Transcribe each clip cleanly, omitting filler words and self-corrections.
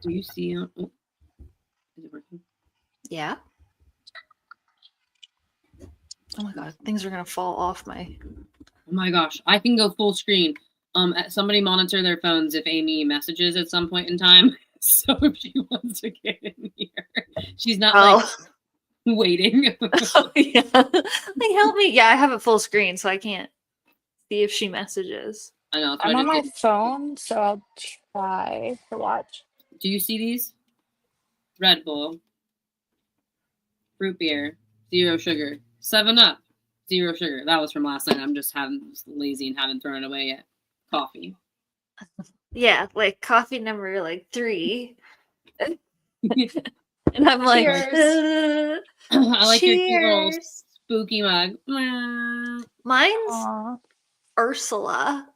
Do you see? Oh, is it working? Yeah. Oh my god, things are gonna fall off my. Oh my gosh, I can go full screen. Somebody monitor their phones if Amy messages at some point in time. So if she wants to get in here, she's not like waiting. Oh yeah, like help me. Yeah, I have it full screen, so I can't see if she messages. I know. I'm on my phone, so I'll try to watch. Do you see these? Red Bull, root beer, 0 sugar. 7-Up, 0 sugar. That was from last night. I'm just lazy and haven't thrown it away yet. Coffee. Yeah, like coffee number like 3. And I'm like, I like cheers. your cute little spooky mug. Mine's Ursula.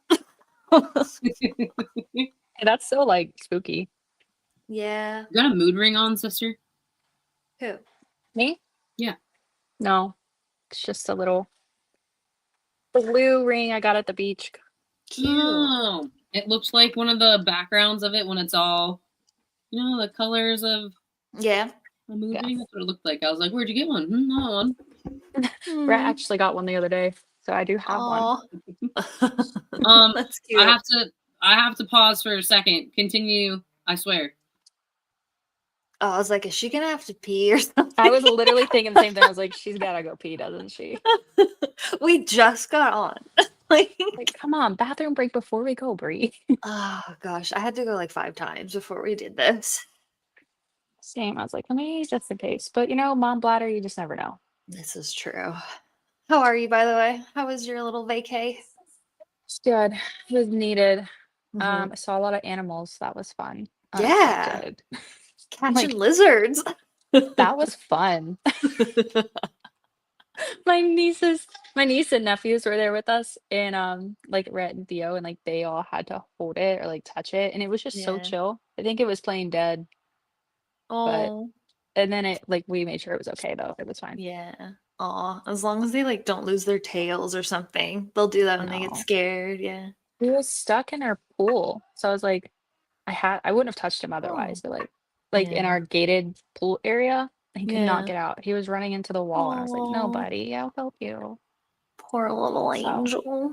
Hey, that's so like spooky. Yeah. You got a mood ring on, sister? Who? Me? Yeah. No. It's just a little blue ring I got at the beach. Cute. Oh, it looks like one of the backgrounds of it when it's all, the colors of a mood ring. That's what it looked like. I was like, where'd you get one? No one. Brett actually got one the other day, so I do have one. That's cute. I have to pause for a second. Continue, I swear. Oh, I was like, is she gonna have to pee or something? I was literally thinking the same thing. I was like, she's gotta go pee, doesn't she? We just got on. Like, come on, bathroom break before we go, Bree. Oh gosh, I had to go like 5 times before we did this. Same. I was like, let me just in case. But mom bladder, you just never know. This is true. How are you, by the way? How was your little vacay? It's good. It was needed. I saw a lot of animals. That was fun. Yeah. Catching lizards. That was fun. My niece and nephews were there with us, and Rhett and Theo, and they all had to hold it or touch it, and it was just so chill. I think it was playing dead. Oh. And then we made sure it was okay though. It was fine. Yeah. Aw. As long as they don't lose their tails or something. They'll do that when they get scared. Yeah. He was stuck in our pool. So I was like, I wouldn't have touched him otherwise. But in our gated pool area, he could not get out. He was running into the wall, and I was like, no, buddy, I'll help you. Poor little angel.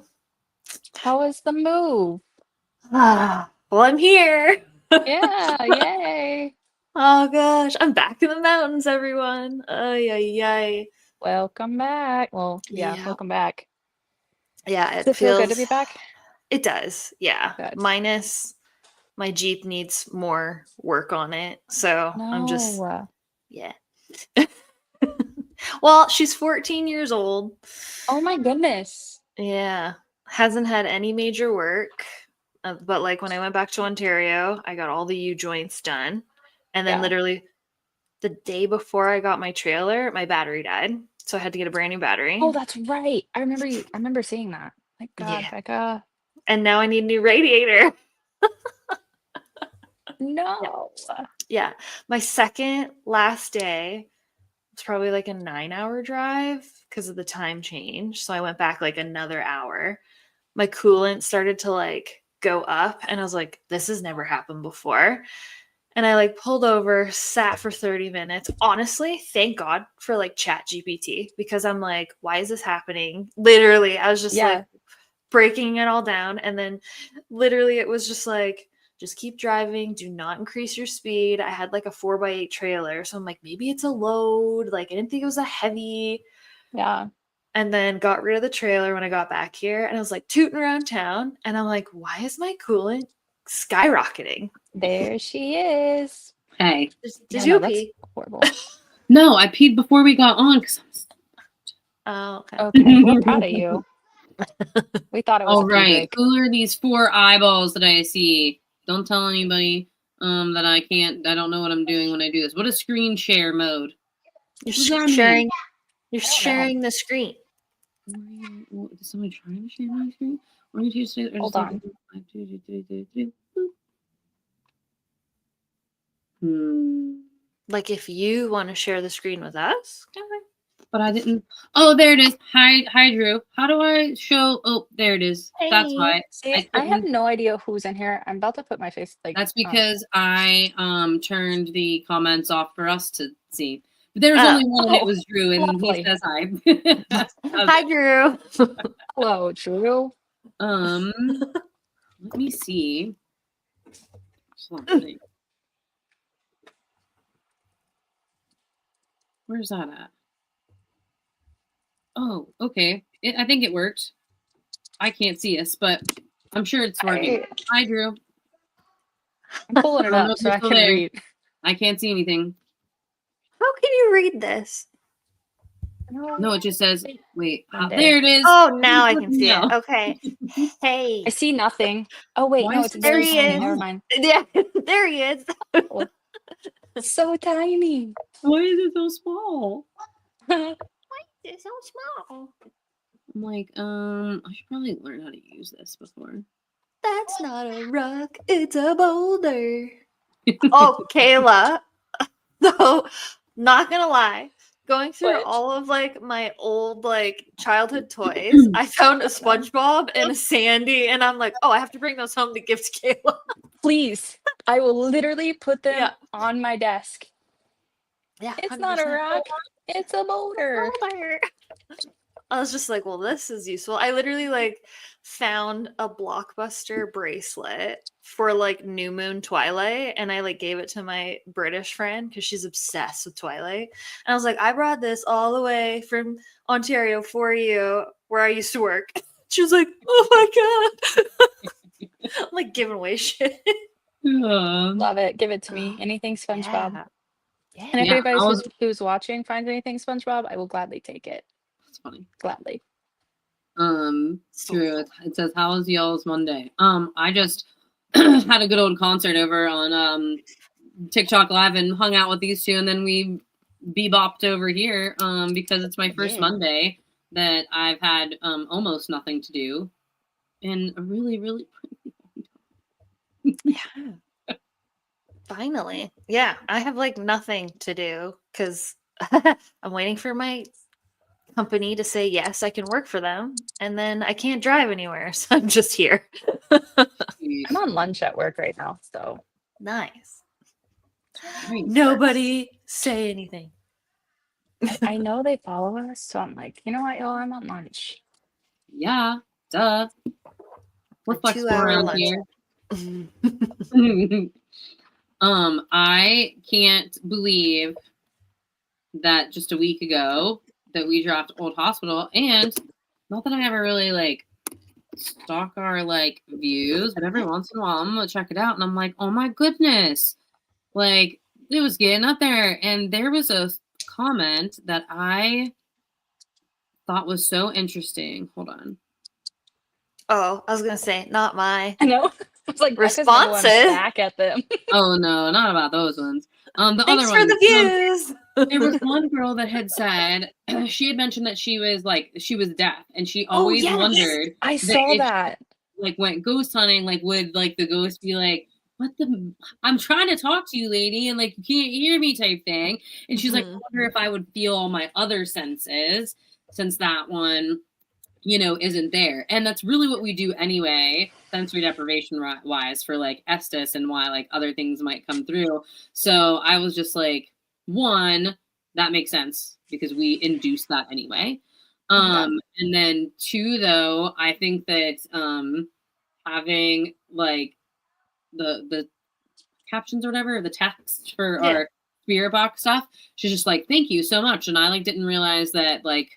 How was the move? Well, I'm here. Yeah, yay. Oh gosh, I'm back in the mountains, everyone. Ay. Welcome back. Well, yeah, welcome back. Yeah, Does it feel good to be back? It does, yeah. Good. Minus my Jeep needs more work on it, so I'm just Well, she's 14 years old. Oh my goodness. Yeah, hasn't had any major work, but when I went back to Ontario, I got all the U-joints done. And then literally the day before I got my trailer, my battery died. So I had to get a brand new battery. Oh, that's right. I remember seeing that. My God, Becca. And now I need a new radiator. No. Yeah. My second last day was probably a 9-hour drive because of the time change. So I went back another hour. My coolant started to go up, and I was like, this has never happened before. And I pulled over, sat for 30 minutes. Honestly, thank God for ChatGPT, because I'm like, why is this happening? Literally, I was just breaking it all down. And then literally it was just just keep driving. Do not increase your speed. I had a 4x8 trailer. So I'm like, maybe it's a load. I didn't think it was a heavy. Yeah. And then got rid of the trailer when I got back here. And I was tooting around town. And I'm like, why is my coolant skyrocketing? There she is. Hey. Did you pee? That's horrible. No, I peed before we got on because Oh, okay. Okay. We're proud of you. We thought it was all right. Who are these 4 eyeballs that I see? Don't tell anybody that I don't know what I'm doing when I do this. What is screen share mode? You're sharing. You're sharing the screen. Is somebody trying to share my screen? Hold on. If you want to share the screen with us. But I didn't. Oh, there it is. Hi, Drew. How do I show? Oh, there it is. That's Hey. why. See, I have no idea who's in here. I'm about to put my face like. That's because I turned the comments off for us to see. But there was Oh. only one, and it Oh, was Drew, and lovely. he says hi. Hi, Drew. Hello, Drew. Let me see something. Where's that at? Oh, okay. I think it worked. I can't see us, but I'm sure it's working. Hi, Drew. I'm pulling it I don't know up if so you're I still can there. read. I can't see anything. How can you read this? No, it just says, wait, Monday. there it is. Oh, now I can see No. it. Okay. Hey. I see nothing. Oh wait, Why no, is it's it very so tiny. small? Never mind. Yeah, there he is. So tiny. Why is it so small? It's so small. I'm like, I should probably learn how to use this before. That's not a rock, it's a boulder. Oh, Kayla. So, not gonna lie, going through What? all of like my old like childhood toys, I found a SpongeBob and a Sandy, and I'm like, oh, I have to bring those home to give to Kayla. Please, I will literally put them Yeah. on my desk. Yeah, It's not a 100%. rock. It's a boulder. Boulder. I was just like, well, this is useful. I literally like found a Blockbuster bracelet for like New Moon Twilight, and I like gave it to my British friend because she's obsessed with Twilight. And I was like, I brought this all the way from Ontario for you, where I used to work. She was like, oh my god. I'm like giving away shit. Love it. Give it to me. Anything SpongeBob. And if Yeah, anybody I was. who's watching finds anything SpongeBob, I will gladly take it. That's funny. Gladly. True. It says, "How was y'all's Monday?" I just had a good old concert over on TikTok Live and hung out with these two, and then we bebopped over here because it's my first Monday that I've had almost nothing to do in a really, really Yeah. Finally. Yeah, I have like nothing to do because I'm waiting for my company to say yes, I can work for them, and then I can't drive anywhere, so I'm just here. I'm on lunch at work right now, so Nice. nice. Nobody say anything. I know they follow us, so I'm like, you know what, y'all, I'm on lunch. Yeah, duh. We're A flexible 2-hour around lunch. here. I can't believe that just a week ago that we dropped Old Hospital, and not that I ever really like stalk our like views, but every once in a while I'm gonna check it out and I'm like, oh my goodness, like it was getting up there. And there was a comment that I thought was so interesting. Hold on. Oh, I was gonna say, not my I know. It's like Becca's gonna go responses. back at them. Oh no, not about those ones. The Thanks other for ones. the views. There was one girl that had said she had mentioned that she was deaf, and she Oh, always yes. wondered I saw if that. she, like went ghost hunting, like would like the ghost be like, "What the? I'm trying to talk to you, lady, and like you can't hear me," type thing. And she's like, "I wonder if I would feel all my other senses since that one." Isn't there. And that's really what we do anyway, sensory deprivation wise, for like Estes and why like other things might come through. So I was just like, one, that makes sense because we induce that anyway. And then two, though, I think that having like the captions or whatever, the text for our spirit box stuff, she's just like, thank you so much. And I like didn't realize that like,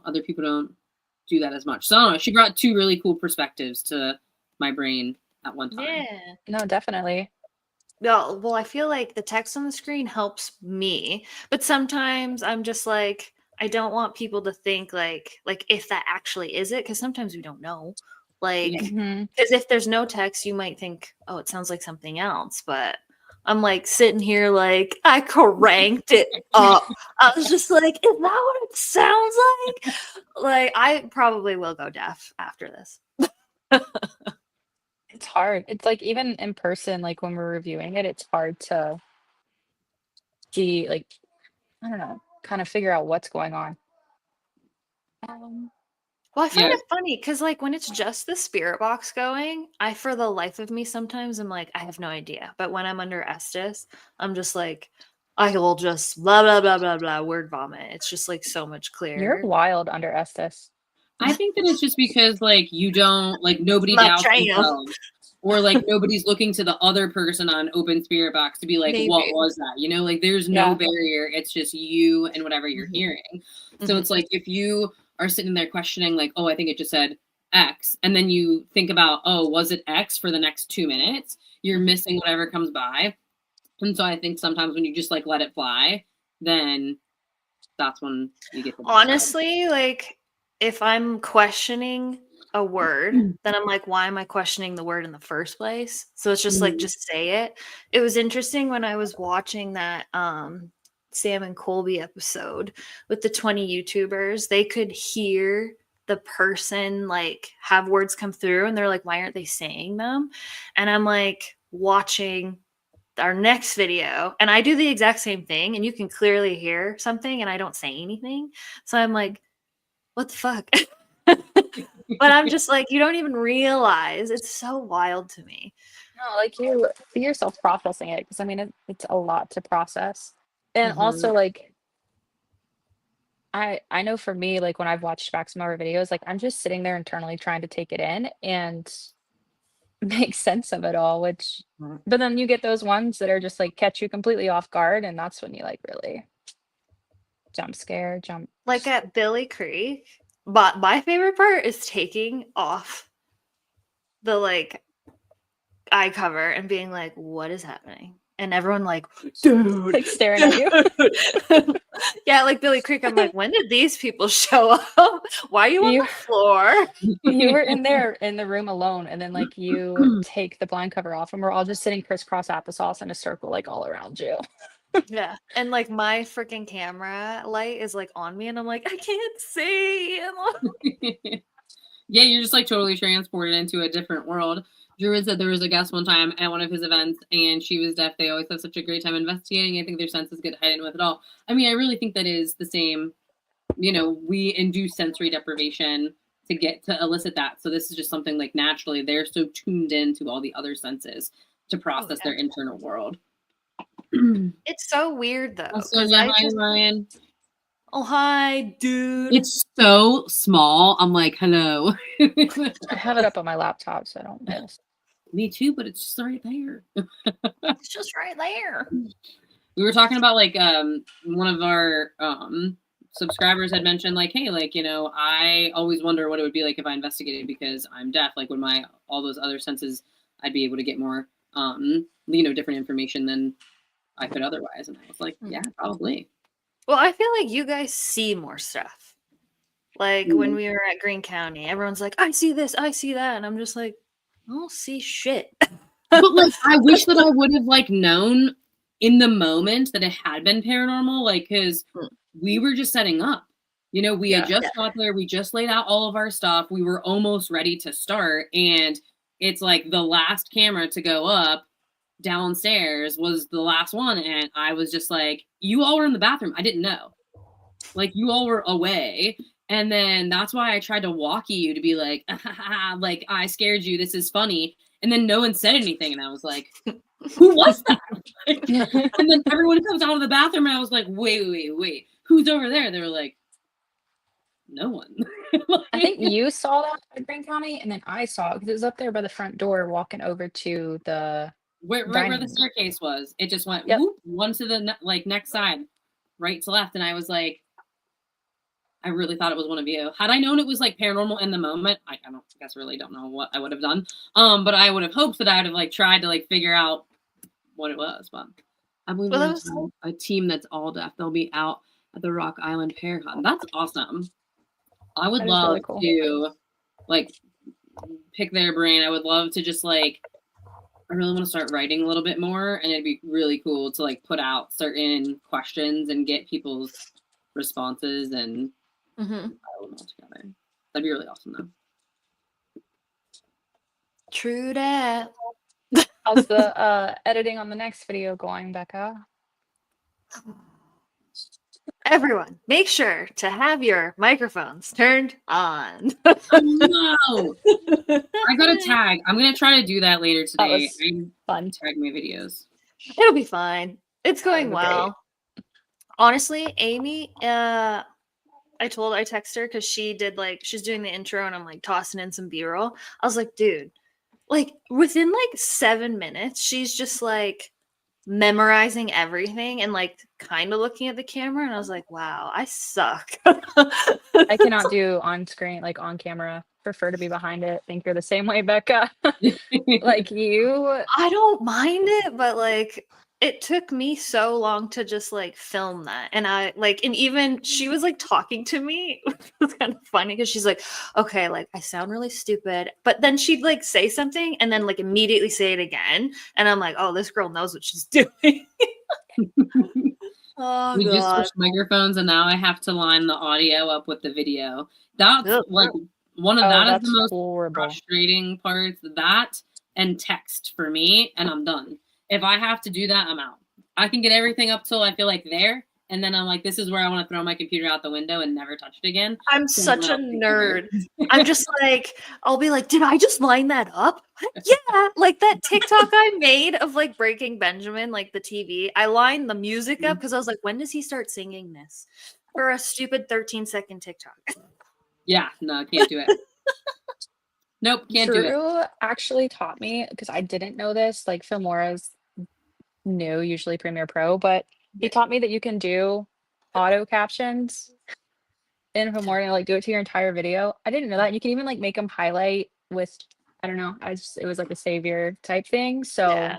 other people don't do that as much. So I don't know. She brought two really cool perspectives to my brain at one time. Yeah. No, definitely. No, well, I feel like the text on the screen helps me, but sometimes I'm just like, I don't want people to think like if that actually is it, because sometimes we don't know. Like, because if there's no text, you might think, oh, it sounds like something else. But I'm like sitting here like I cranked it up. I was just like, is that what it sounds like? Like, I probably will go deaf after this. It's hard. It's like even in person, like when we're reviewing it, it's hard to see like I don't know. kind of figure out what's going on. Well, I find Yeah. it funny because, like, when it's just the spirit box going, I, for the life of me, sometimes I'm like, I have no idea. But when I'm under Estes, I'm just like, I will just blah, blah, blah, blah, blah, word vomit. It's just, like, so much You're clearer. wild under Estes. I think that it's just because like you don't like nobody My doubts jam. themselves. Or like nobody's looking to the other person on open spirit box to be like, Maybe. what was that? You know, like there's no Yeah. barrier. It's just you and whatever you're Mhm. hearing. So Mhm. it's like if you are sitting there questioning, like, oh, I think it just said X, and then you think about, oh, was it X for the next 2 minutes? You're missing whatever comes by. And so I think sometimes when you just like let it fly, then that's when you get the best. Honestly, like, if I'm questioning a word, then I'm like, why am I questioning the word in the first place? So it's just like, just say it. It was interesting when I was watching that Sam and Colby episode with the 20 YouTubers, they could hear the person like have words come through and they're like, why aren't they saying them? And I'm like watching our next video and I do the exact same thing and you can clearly hear something and I don't say anything. So I'm like, what the fuck? But I'm just like, you don't even realize. It's so wild to me. No, like you see yourself processing it because I mean it's a lot to process. And also like I know for me, like when I've watched back some of our videos, like I'm just sitting there internally trying to take it in and make sense of it all, which but then you get those ones that are just like catch you completely off guard, and that's when you like really jump. Like at Billy Creek, but my favorite part is taking off the like eye cover and being like, what is happening? And everyone like, dude, Like staring at you. yeah, like Billy Creek. I'm like, when did these people show up? Why are you on You- the floor? You were in there in the room alone, and then like you take the blind cover off, and we're all just sitting crisscross applesauce in a circle, like all around you. Yeah. And like my freaking camera light is like on me, and I'm like, I can't see. Yeah, you're just like totally transported into a different world. Drew said there was a guest one time at one of his events and she was deaf. They always have such a great time investigating. I think their senses get heightened with it all. I mean, I really think that is the same. You know, we induce sensory deprivation to get to elicit that. So this is just something like naturally they're so tuned into all the other senses to process their internal world. It's so weird though. Also, yeah, hi, Ryan. Oh, hi, dude. It's so small. I'm like, hello. I have it up on my laptop, so I don't miss. Me too, but it's just right there. It's just right there. We were talking about like one of our subscribers had mentioned like, hey, like, you know, I always wonder what it would be like if I investigated because I'm deaf. Like, would my all those other senses, I'd be able to get more you know, different information than I could otherwise. And I was like, yeah, probably. Well, I feel like you guys see more stuff. Like when we were at Greene County, everyone's like, I see this, I see that. And I'm just like, I don't see shit. But like, I wish that I would have like known in the moment that it had been paranormal, like, because we were just setting up. You know, we had just got there, we just laid out all of our stuff, we were almost ready to start, and it's like the last camera to go up downstairs was the last one, and I was just like, you all were in the bathroom. I didn't know. Like, you all were away. And then that's why I tried to walkie you to be like, like, I scared you. This is funny. And then no one said anything. And I was like, who was that? And then everyone comes out of the bathroom. And I was like, wait. Who's over there? They were like, no one. Like, I think you saw that at Greene County, and then I saw it because it was up there by the front door walking over to the right where the staircase was. It just went whoop, one to the like next side, right to left. And I was like, I really thought it was one of you. Had I known it was like paranormal in the moment, I really don't know what I would have done. But I would have hoped that I would have like tried to like figure out what it was. But I believe there's a team that's all deaf. They'll be out at the Rock Island Paracon. That's awesome. I would love really cool. To like pick their brain. I would love to just like, I really want to start writing a little bit more, and it'd be really cool to like put out certain questions and get people's responses and pile them all together. That'd be really awesome though. True that. How's the editing on the next video going, Becca? Everyone, make sure to have your microphones turned on. Oh, no. I got a tag. I'm going to try to do that later That today. was fun. Tag my videos. It'll be fine. It's going That was well. Honestly, Amy, I text her because she did like she's doing the intro and I'm like tossing in some B-roll. I was like, dude, like within like 7 minutes, she's just like memorizing everything and like kind of looking at the camera, and I was like, wow, I suck. I cannot do on screen, like on camera. Prefer to be behind it. Think you're the same way, Becca. Like you. I don't mind it, but like it took me so long to just like film that. And I like, and even she was like talking to me. It was kind of funny because she's like, okay, like I sound really stupid. But then she'd like say something and then like immediately say it again. And I'm like, oh, this girl knows what she's doing. Oh, We just God. switched microphones and now I have to line the audio up with the video. That's Ugh. like one of Oh, that is that's the most horrible. frustrating parts. That and text for me, and I'm done. If I have to do that, I'm out. I can get everything up till I feel like there, and then I'm like, this is where I want to throw my computer out the window and never touch it again. I'm such a nerd. I'm just like, I'll be like, did I just line that up? Yeah, like that TikTok I made of like Breaking Benjamin, like the TV. I lined the music up because I was like, when does he start singing this for a stupid 13-second TikTok? Yeah, no, can't do it. Nope, can't do it. Drew actually taught me, because I didn't know this, like Filmora's new, usually Premiere Pro, but he taught me that you can do auto captions in Filmora, like do it to your entire video. I didn't know that. You can even like make them highlight with, I don't know, it was like a savior type thing. So Yeah.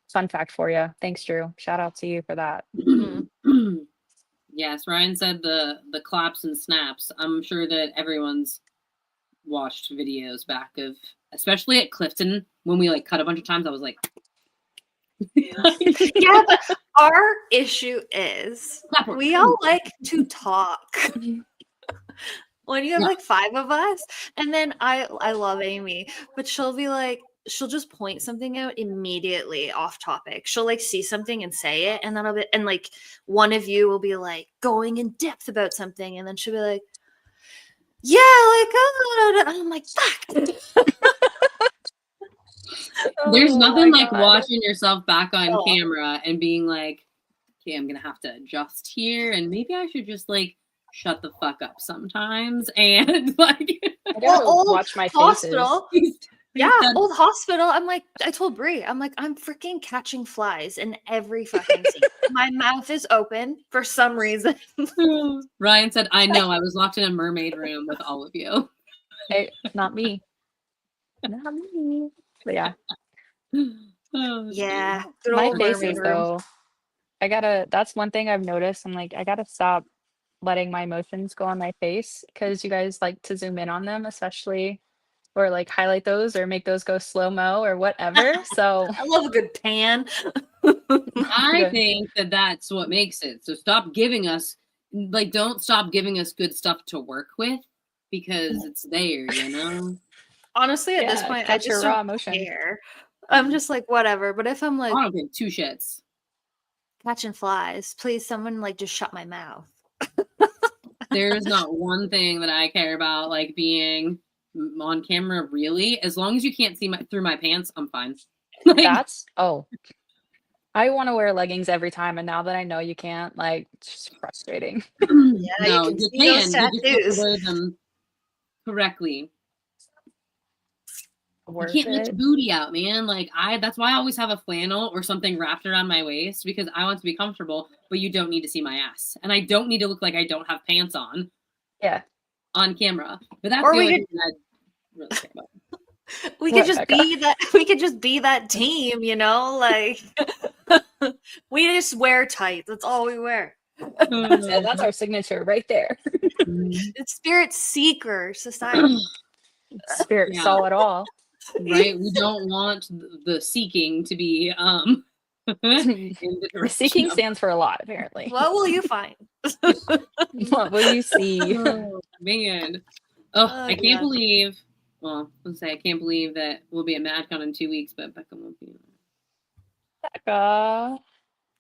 fun fact for you. Thanks, Drew. Shout out to you for that. Yes, Ryan said the claps and snaps. I'm sure that everyone's watched videos back of, especially at Clifton when we like cut a bunch of times. I was like, Yeah, but our issue is we all like to talk. When you have like 5 of us, and then I love Amy, but she'll be like, she'll just point something out immediately off topic. She'll like see something and say it, and then and like one of you will be like going in depth about something, and then she'll be like, yeah, like, and I'm like, fuck. There's nothing like God. watching yourself back on camera and being like, okay, I'm gonna have to adjust here, and maybe I should just like shut the fuck up sometimes and like I gotta watch my hospital. faces. Yeah, old hospital. I'm like, I told Brie, I'm like, I'm freaking catching flies in every fucking scene. My mouth is open for some reason. Ryan said, I know, I was locked in a mermaid room with all of you. Hey, not me. Not me. But yeah. Oh, yeah. My faces though. That's one thing I've noticed. I'm like, I gotta stop letting my emotions go on my face, because you guys like to zoom in on them, especially, or like highlight those or make those go slow-mo or whatever. So I love a good pan. I think that that's what makes it. So stop giving us, like, don't stop giving us good stuff to work with, because it's there, you know? Honestly, at this point, I just raw don't emotion. care. I'm just like, whatever. But if I'm like, I don't give 2 shits. Catching flies, please, someone like just shut my mouth. There is not one thing that I care about, like being on camera, really. As long as you can't see through my pants, I'm fine. Like, I want to wear leggings every time, and now that I know you can't, like, it's just frustrating. Yeah, no, you you can. just have to wear them correctly. You can't let your booty out, man. Like, that's why I always have a flannel or something wrapped around my waist, because I want to be comfortable, but you don't need to see my ass. And I don't need to look like I don't have pants on. Yeah. On camera. But that's the only thing I really care about. We could just be that team, you know? Like we just wear tights. That's all we wear. Yeah, that's our signature right there. It's Spirit Seeker Society. Spirit saw it all. Right? We don't want the seeking to be the seeking stands for a lot, apparently. What will you find? What will you see? Oh, man. I can't believe, well, let's say I can't believe that we'll be at MadCon in 2 weeks, but Becca won't be. Becca.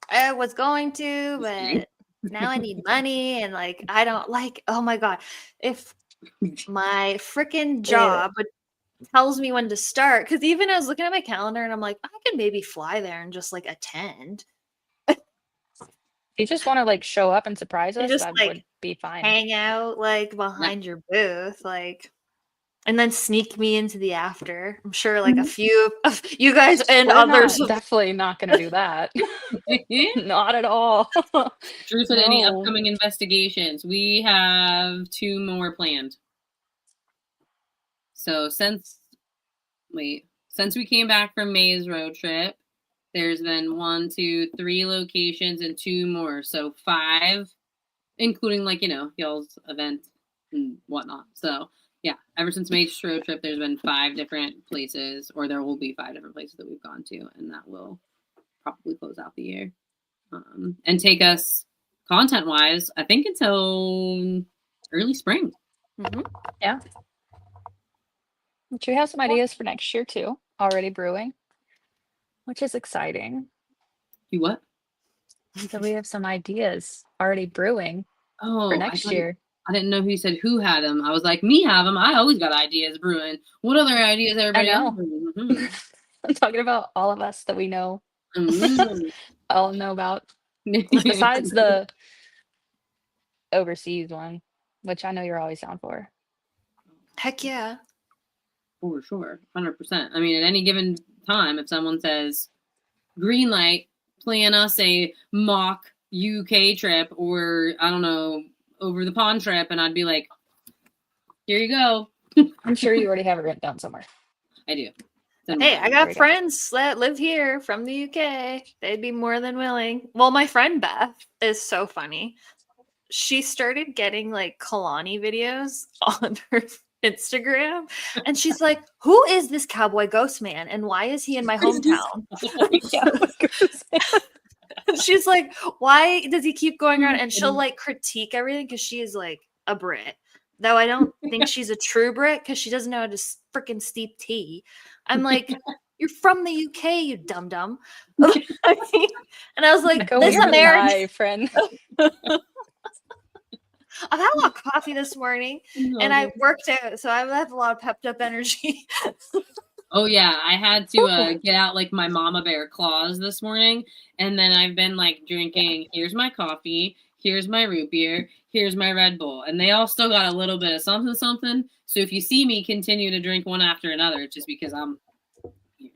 I was going to, but now I need money and like I don't like. Oh my god, if my freaking job would tells me when to start, because even I was looking at my calendar and I'm like, I can maybe fly there and just like attend You just want to like show up and surprise and us, just that like would be fine. hang out like behind your booth, like, and then sneak me into the after. I'm sure like a few of you guys and We're others. definitely not going to do that. Not at all. Drew said, any No. upcoming investigations? We have 2 more planned. So since we came back from May's road trip, there's been 1, 2, 3 locations and 2 more. So 5, including like, y'all's event and whatnot. So yeah, ever since May's road trip, there's been 5 different places, or there will be 5 different places that we've gone to, and that will probably close out the year. And take us content-wise, I think until early spring. Yeah. But we have some ideas for next year too, already brewing, which is exciting. You what? So we have some ideas already brewing for next year. I didn't know who said who had them. I was like, me have them. I always got ideas brewing. What other ideas everybody else? know. I'm talking about all of us that we know. All know about. Besides the overseas one, which I know you're always down for. Heck yeah. For sure. 100%. I mean, at any given time, if someone says, green light, plan us a mock UK trip, or I don't know, over the pond trip, and I'd be like, here you go. I'm sure you already have it written down somewhere. I do. Hey, I got friends that live here from the UK. They'd be more than willing. Well, my friend Beth is so funny. She started getting like Kalani videos on her Instagram, and she's like, who is this cowboy ghost man and why is he in my hometown? She's like, why does he keep going around? And she'll like critique everything because she is like a Brit, though I don't think she's a true Brit because she doesn't know how to freaking steep tea. I'm like, you're from the UK, you dum dum. And I was like, this American friend. I've had a lot of coffee this morning and I worked out, so I have a lot of pepped up energy. Oh yeah, I had to get out like my mama bear claws this morning, and then I've been like drinking, here's my coffee, here's my root beer, here's my Red Bull, and they all still got a little bit of something something. So if you see me continue to drink one after another, it's just because I'm here.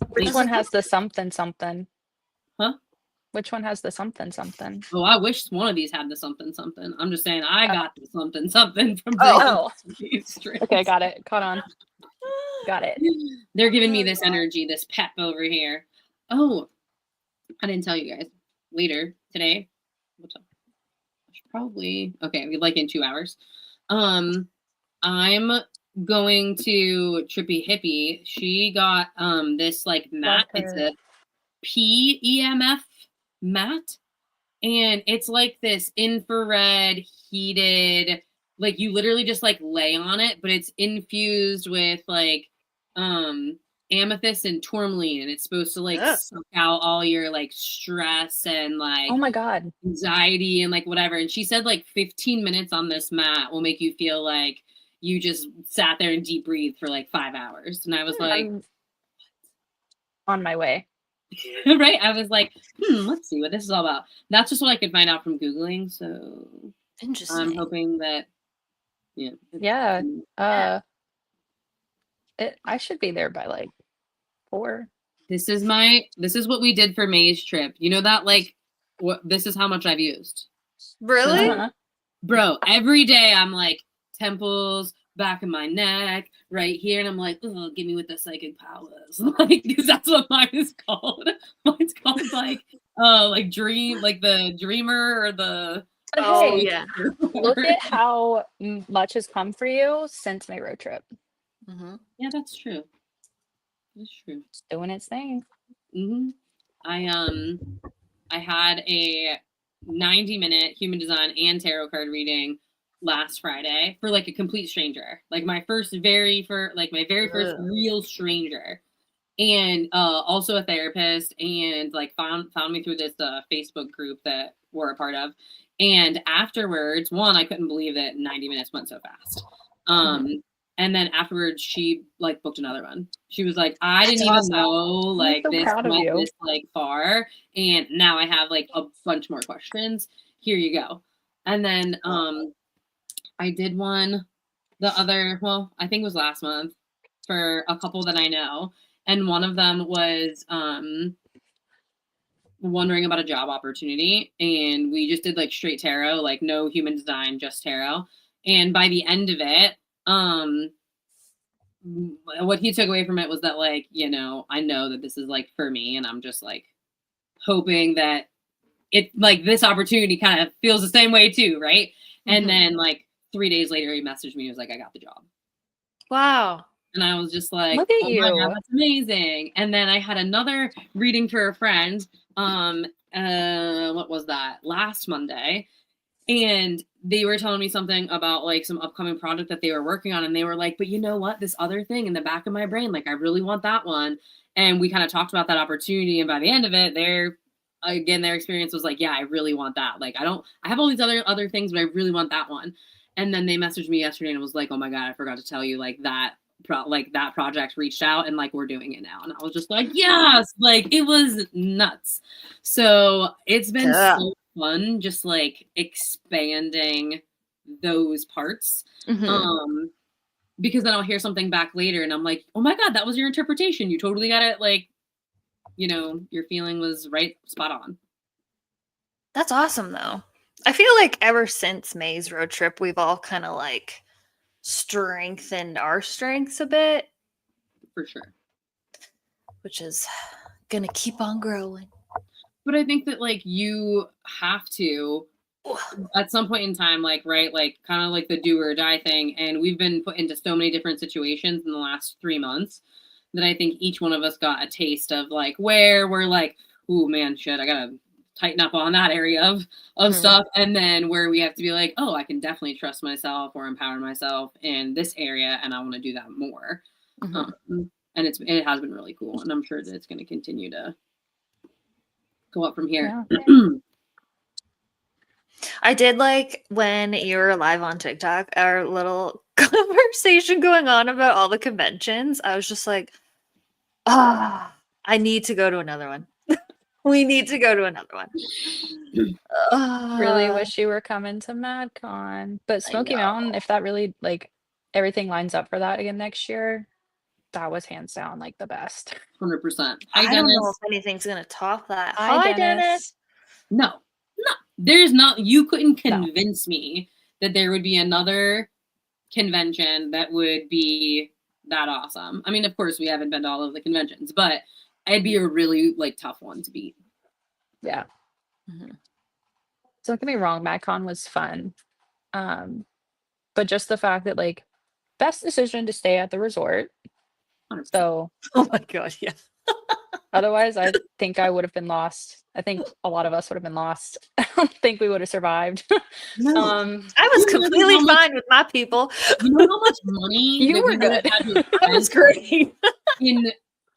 Which one has the something something? Huh? Which one has the something something? Oh, I wish one of these had the something something. I'm just saying I got the something something from these drinks. Okay, got it. Caught on. Got it. They're giving me this energy, this pep over here. Oh, I didn't tell you guys. Later today, probably like in 2 hours. I'm going to Trippy Hippie. She got this like mat. It's a PEMF mat, and it's like this infrared heated, like you literally just like lay on it, but it's infused with like amethyst and tourmaline, and it's supposed to like suck out all your like stress and like, oh my god, anxiety and like whatever. And she said like 15 minutes on this mat will make you feel like you just sat there and deep breathed for like 5 hours. And I was like, I'm on my way. Right? I was like, let's see what this is all about. That's just what I could find out from Googling. So interesting. I'm hoping that, I should be there by like 4. This is what we did for May's trip. You know that like this is how much I've used. Really? Bro, every day I'm like temples, back of my neck, right here, and I'm like, oh, give me with the psychic powers. Like, because that's what mine is called. Mine's called like dream, like the dreamer or the yeah. Look at how much has come for you since my road trip. Mm-hmm. Yeah, that's true. That's true. It's doing its thing. Mm-hmm. I had a 90-minute human design and tarot card reading last Friday for like a complete stranger, like my very first real stranger, and also a therapist, and like found me through this Facebook group that we're a part of, And afterwards, one, I couldn't believe that 90 minutes went so fast. And then afterwards, she like booked another one. She was like, I didn't even know like so this proud of went you. this like far, and now I have like a bunch more questions. Here you go. And then I did one the other, well, I think it was last month for a couple that I know, and one of them was wondering about a job opportunity, and we just did like straight tarot, like no human design, just tarot. And by the end of it, what he took away from it was that like, you know, I know that this is like for me, and I'm just like hoping that it like this opportunity kind of feels the same way too, right? And then like 3 days later he messaged me, he was like, I got the job. Wow. And I was just like, Look at oh you. my God, that's amazing. And then I had another reading for a friend. What was that? Last Monday. And they were telling me something about like some upcoming project that they were working on. And they were like, but you know what? This other thing in the back of my brain, like I really want that one. And we kind of talked about that opportunity. And by the end of it, their experience was like, yeah, I really want that. Like, I have all these other things, but I really want that one. And then they messaged me yesterday and it was like, oh my God, I forgot to tell you like that project reached out and like we're doing it now. And I was just like, yes, like it was nuts. So it's been so fun just like expanding those parts. Because then I'll hear something back later and I'm like, oh my God, that was your interpretation. You totally got it. Like, you know, your feeling was right, spot on. That's awesome though. I feel like ever since May's road trip, we've all kind of like strengthened our strengths a bit. For sure. Which is gonna keep on growing. But I think that like you have to at some point in time, like, right, like kind of like the do or die thing. And we've been put into so many different situations in the last 3 months that I think each one of us got a taste of like where we're like, oh man, shit, I gotta tighten up on that area of stuff. And then where we have to be like, oh, I can definitely trust myself or empower myself in this area. And I want to do that more. And it has been really cool. And I'm sure that it's going to continue to go up from here. Yeah. I did like when you were live on TikTok, our little conversation going on about all the conventions. I was just like, I need to go to another one. We need to go to another one. Really wish you were coming to MadCon. But Smoky Mountain, if that really like everything lines up for that again next year, that was hands down like the best. 100%. I don't know if anything's gonna top that. Hi, Dennis. No, there's not. You couldn't convince me that there would be another convention that would be that awesome. I mean, of course, we haven't been to all of the conventions, but it'd be a really like tough one to beat. Yeah. Don't get me wrong, MadCon was fun. But just the fact that like best decision to stay at the resort. 100%. So oh my God, yeah. Otherwise, I think I would have been lost. I think a lot of us would have been lost. I don't think we would have survived. No. I was completely fine with my people. You know how much money you were good. That was great. In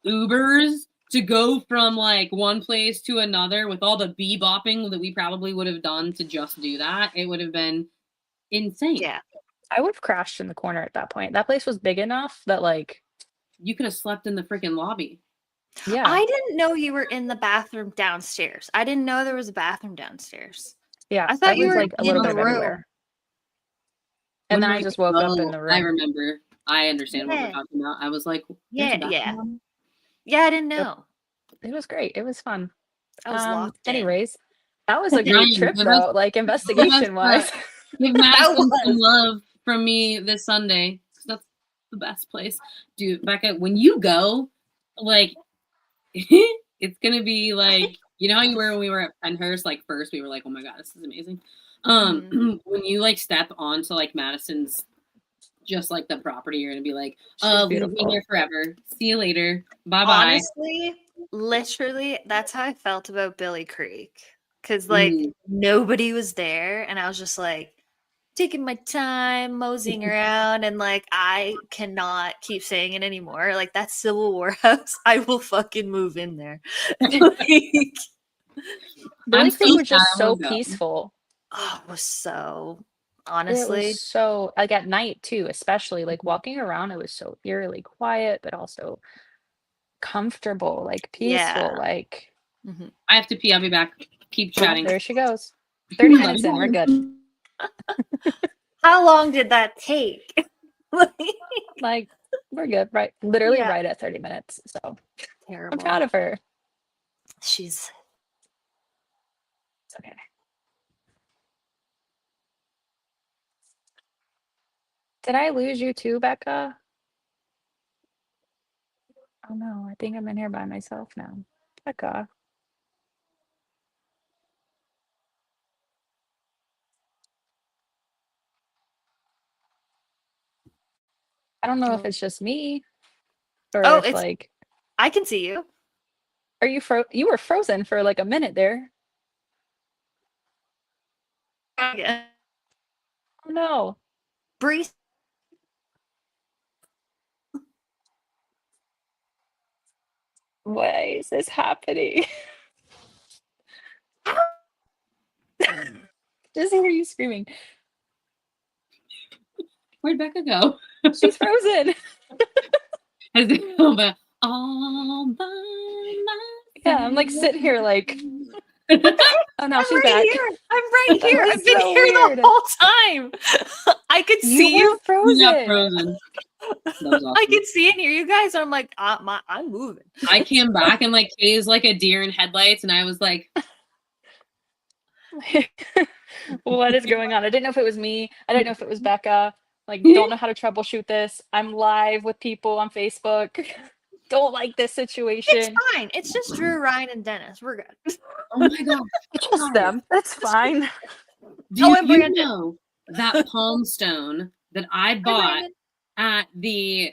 Ubers to go from like one place to another with all the bebopping that we probably would have done to just do that. It would have been insane. Yeah. I would have crashed in the corner at that point. That place was big enough that like you could have slept in the freaking lobby. Yeah. I didn't know you were in the bathroom downstairs. I didn't know there was a bathroom downstairs. Yeah. I thought you were like a little bit in of the room. everywhere. And then I just woke up in the room. I remember. I understand what we're talking about. I was like, yeah. I didn't know. It was great. It was fun. I was locked in. Anyways, that was a great trip though, like investigation wise. Give Madison some love from me this Sunday. That's the best place. Dude, Becca, when you go, like it's gonna be like, you know how you were when we were at Penhurst, like first we were like, oh my God, this is amazing. When you like step onto like Madison's just like the property, you're gonna be like, we'll be here forever. See you later. Bye bye. Honestly, literally, that's how I felt about Billy Creek. Cause like nobody was there, and I was just like taking my time, moseying around, and like I cannot keep saying it anymore. Like that Civil War house, I will fucking move in there. Billy Creek was just so peaceful. Oh, it was so, It honestly. was so like at night too, especially like walking around, it was so eerily quiet, but also comfortable, like peaceful, Yeah. like Mhm. I have to pee. I'll be back. Keep oh, chatting. there she goes. 30 Love minutes you in, we're guys. good. How long did that take? Like, we're good, right? Literally Yeah. right at 30 minutes. So I'm Terrible. proud of her. She's It's okay. Did I lose you too, Becca? Oh no, I think I'm in here by myself now. Becca. I don't know if oh, it's just me or oh, if it's like I can see you. are you were frozen for like a minute there. Yeah. Oh no. Bree, Why is this happening? Just hear you screaming. Where'd Becca go? She's frozen. As they go back, all by Yeah, I'm like sitting here like, myself. oh no, I'm she's right back. here. I'm right That here. was I've been so here the weird. whole time. I could You see were you. You got frozen. frozen. That was I awesome. could see and hear you guys. And I'm like, I'm moving. I came back and like Kay's like a deer in headlights, and I was like, What is going on? I didn't know if it was me. I didn't know if it was Becca. Like, don't know how to troubleshoot this. I'm live with people on Facebook. Don't like this It's situation. fine. It's just Drew, Ryan, and Dennis. We're good. oh my gosh. It's just guys, them. That's fine. Do Oh, and you Brandon. know that palm stone that I Hi, bought Brandon. at the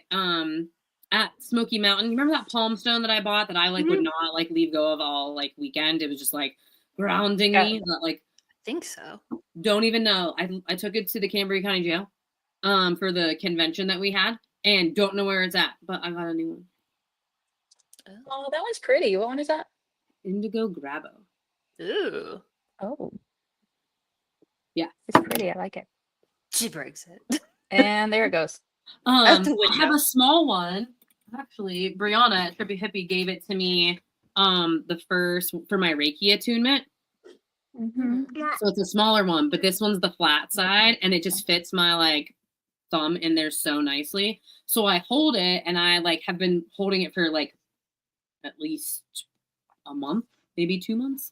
at Smoky Mountain? You remember that palm stone that I bought that I like would Mhm. not like leave go of all like weekend? It was just like grounding Yeah. me. That like I think so. don't even know. I took it to the Cambria County Jail for the convention that we had and don't know where it's at, but I got a new one. Oh, that one's pretty. What one is that? Indigo Grabo. Ooh. Oh, Yeah. it's pretty. I like it. She breaks it. And there it goes. Out the I have window. a small one. Actually, Brianna at Trippy Hippie gave it to me the first for my Reiki attunement. Mm-hmm. So it's a smaller one, but this one's the flat side and it just fits my like thumb in there so nicely. So I hold it and I like have been holding it for like at least a month, maybe 2 months.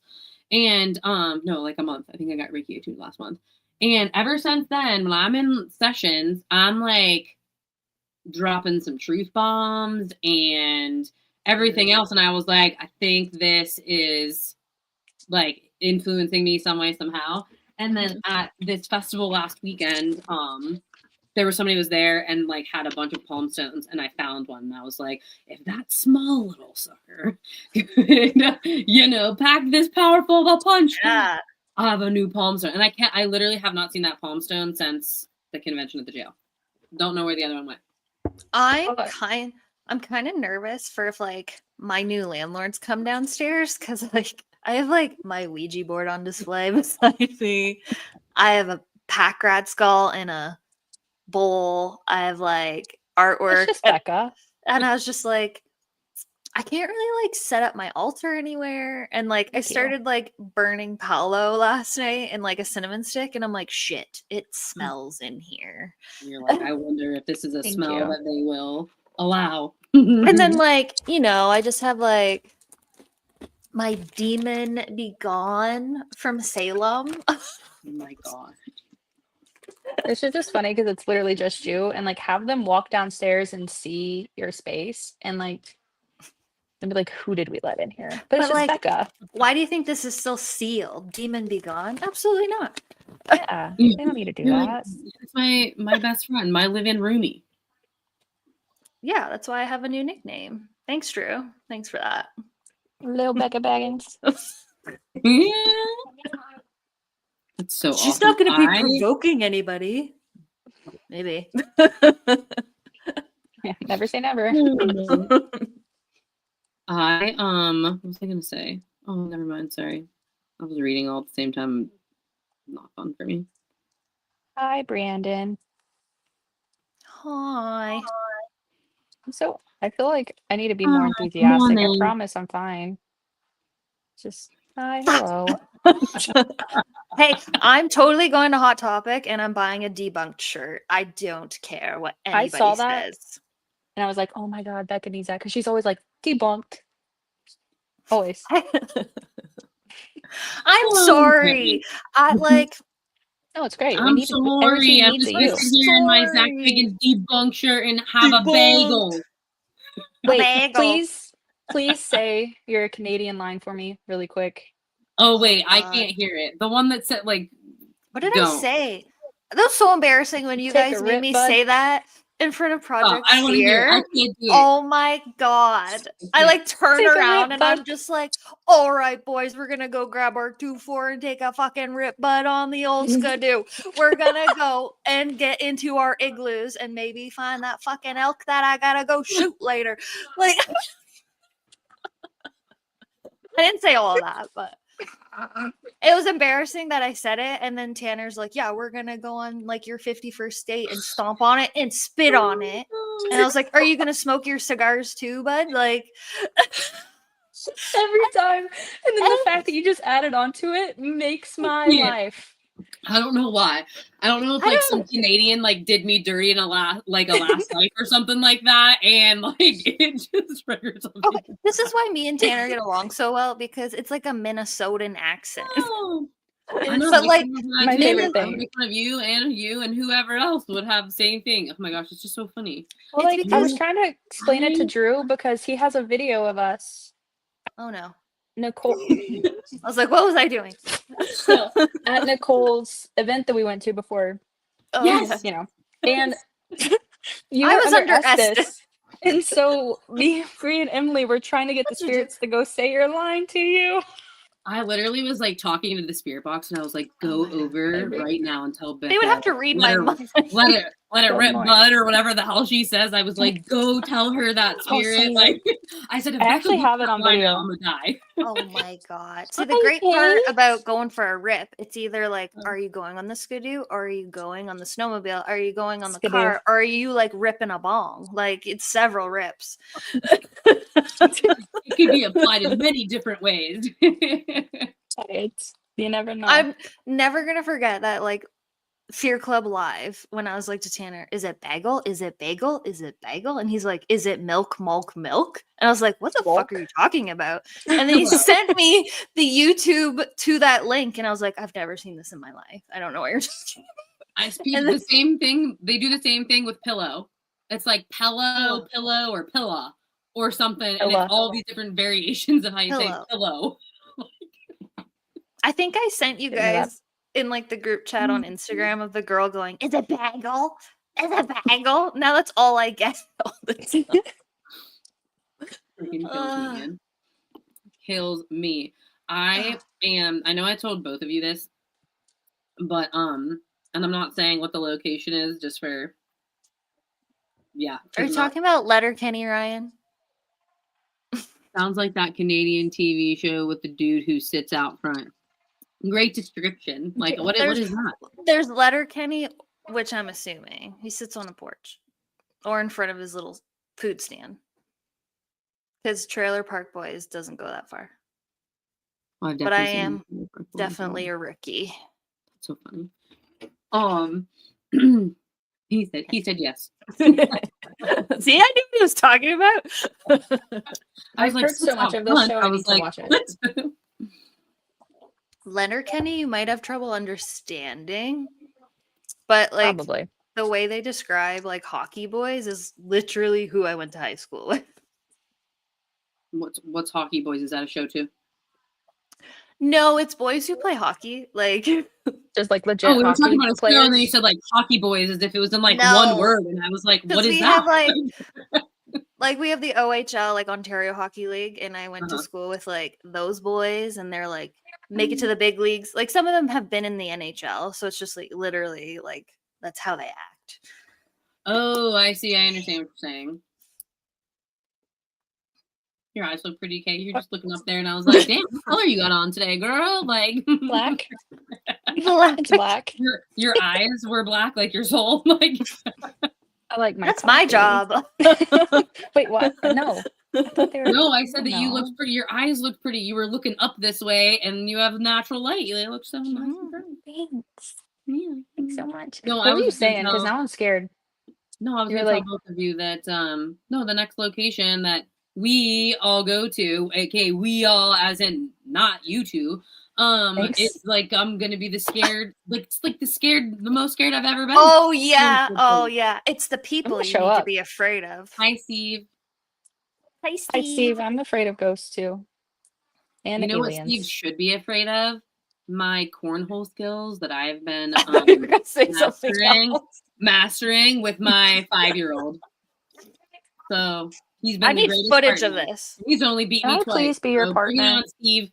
And no, like a month. I think I got Reiki attuned last month. And ever since then, when I'm in sessions, I'm like dropping some truth bombs and everything else. And I was like, I think this is like influencing me some way, somehow. And then at this festival last weekend, there was somebody who was there and like had a bunch of palm stones, and I found one. And I was like, if that small little sucker could, pack this powerful of a punch, Yeah. I have a new palm stone. And I literally have not seen that palm stone since the convention at the jail. Don't know where the other one went. I'm Okay. kind of nervous for if like my new landlords come downstairs because like I have like my Ouija board on display beside me. I have a pack rat skull in a bowl. I have like It's artwork, just Becca. and I was just like, I can't really like set up my altar anywhere. And like I Thank you. started like burning Palo last night in like a cinnamon stick, and I'm like, shit, it smells in here. And you're like, I wonder if this is a Thank smell you. that they will allow. And then like, I just have like my demon be gone from Salem. Oh my god. This is just funny because it's literally just you, and like have them walk downstairs and see your space and like and be like, who did we let in here? But it's But just like, Becca. why do you think this is still sealed? Demon be gone? Absolutely not. Yeah. They don't need to do You're like, that. it's my best friend, my live-in roomie. Yeah, that's why I have a new nickname. Thanks, Drew. Thanks for that. Little Becca Baggins. Yeah. That's so She's awesome. not going to be provoking anybody. Maybe. Yeah, never say never. What was I gonna say? Oh, never mind. Sorry, I was reading all at the same time, not fun for me. Hi, Brandon. Hi. So I feel like I need to be more Hi, enthusiastic. I morning. promise I'm fine. Just hi, hello. Hey, I'm totally going to Hot Topic and I'm buying a debunked shirt. I don't care what I anybody saw that says. and I was like, oh my God, Becca needs that because she's always like debunked. Always. I'm Oh, sorry. I like No, it's great. I'm Every sorry. team I'm needs just a gonna you. sit here in my Zach sorry. Piggins debunk shirt and have a Debunked. bagel. A Wait, bagel. please say your Canadian line for me really quick. Oh Oh, wait, I God. can't hear it. The one that said like, What did I don't. say? That was so embarrassing when you Take a guys made rip, me bud. say that in front of Oh, Project I don't want to hear it. I Fear. can't do it. Oh my God. I like turn Take a around rip, and I'm bud. just like, all right, boys, we're gonna go grab our 2-4 and take a fucking rip bud on the old skidoo. We're gonna go and get into our igloos and maybe find that fucking elk that I gotta go shoot later. Like I didn't say all of that, but it was embarrassing that I said it. And then Tanner's like, yeah, we're going to go on like your 51st date and stomp on it and spit on it. And I was like, are you going to smoke your cigars too, bud? Like, Every time. And then the fact that you just added onto it makes my Yeah. life. I don't know why. I don't know if I like don't- some Canadian like did me dirty in a last life or something like that, and like it just triggers something. okay, this is why me and Tanner get along so well because it's like a Minnesotan accent. Oh, I know. But like, My favorite I would thing. make fun of you and whoever else would have the same thing. Oh my gosh, it's just so funny. Well, it's like I was because, trying to explain it to Drew because he has a video of us. oh no. Nicole I was like, what was I doing? no, at Nicole's event that we went to before. Oh, Yes. You know. And you I were was under under Estes. Estes. And so me, Bree, and Emily were trying to get the What'd you do? spirits to go say your line to you. I literally was like talking to the spirit box, and I was like, Oh "Go my God. over right now and tell Becca." They would have to read my mind. Let it So rip, annoying. bud, or whatever the hell she says. I was like, "Go tell her that spirit." say Like, I said, if I Becca actually gets have it that on line video. out, I'm gonna die. Oh my God. See, the Hi, great part Kate. about going for a rip, it's either like, are you going on the skidoo or are you going on the snowmobile? Are you going on the Skidoo. car? Or are you like ripping a bong? Like it's several rips. It could be applied in many different ways. You never know. I'm never gonna forget that like Fear Club Live when I was like to Tanner, is it bagel? Is it bagel? Is it bagel? And he's like, is it milk? And I was like, what the fuck are you talking about? And then he sent me the YouTube to that link, and I was like, I've never seen this in my life. I don't know what you're talking about. I speak And the same thing. They do the same thing with pillow. It's like pillow, or pillow, or something, and Pillow. it's all these different variations of how you say Pillow. pillow. I think I sent you Didn't know that. guys in like the group chat on Instagram of the girl going, is it bagel? Is it bagel? Now that's all I get all the time. Freaking kills me, man. Kills me. I know I told both of you this, but and I'm not saying what the location is, just for Are you talking about Letterkenny, Ryan? sounds like that Canadian TV show with the dude who sits out front. Great description. Like what is that? There's Letterkenny, which I'm assuming he sits on a porch or in front of his little food stand. Because Trailer Park Boys doesn't go that far. Well, But I am definitely a rookie. That's so funny. He said yes. See, I knew what he was talking about. I've heard so much of this show. I need to watch it. Letterkenny, you might have trouble understanding, but like Probably. the way they describe like hockey boys is literally who I went to high school with. What's Hockey Boys? Is that a show too? No, it's boys who play hockey. Like Just like legit. Oh, we were hockey talking about a players. show, and then you said like Hockey Boys as if it was in like No. one word, and I was like, what is we that? have like we have the OHL, like Ontario Hockey League, and I went to school with like those boys, and they're like make it to the big leagues. Like some of them have been in the NHL, so it's just like literally like that's how they act. Oh, I see. I understand what you're saying. Your eyes look pretty, Kate. You're just looking up there, and I was like, damn, what color you got on today, girl? Like Black. It's black. Your eyes were black, like your soul. Like I like my That's my coffee. job. Wait, what? No. I thought they were. no, I said that you No. looked pretty. Your eyes looked pretty. You were looking up this way, and you have natural light. They look so nice and bright. Thanks. Yeah. Thanks so much. No, what I were was you just gonna saying? Because tell- now I'm scared. No, I was You're gonna like- tell both of you that no, the next location that we all go to, aka we all, as in not you two, Thanks. it's like I'm gonna be the scared, like it's like the most scared I've ever been. Oh yeah. Oh yeah. It's the people gonna you show need to up. be afraid of. Hi, Steve. Hi, Hi, Steve. Steve. I'm afraid of ghosts too. And You know aliens. what Steve should be afraid of? My cornhole skills that I've been I thought you were gonna say something mastering with my 5-year-old. So he's been I the need greatest footage partner. of this. He's only beat Can me I twice. please be your so bring it partner? on, Steve.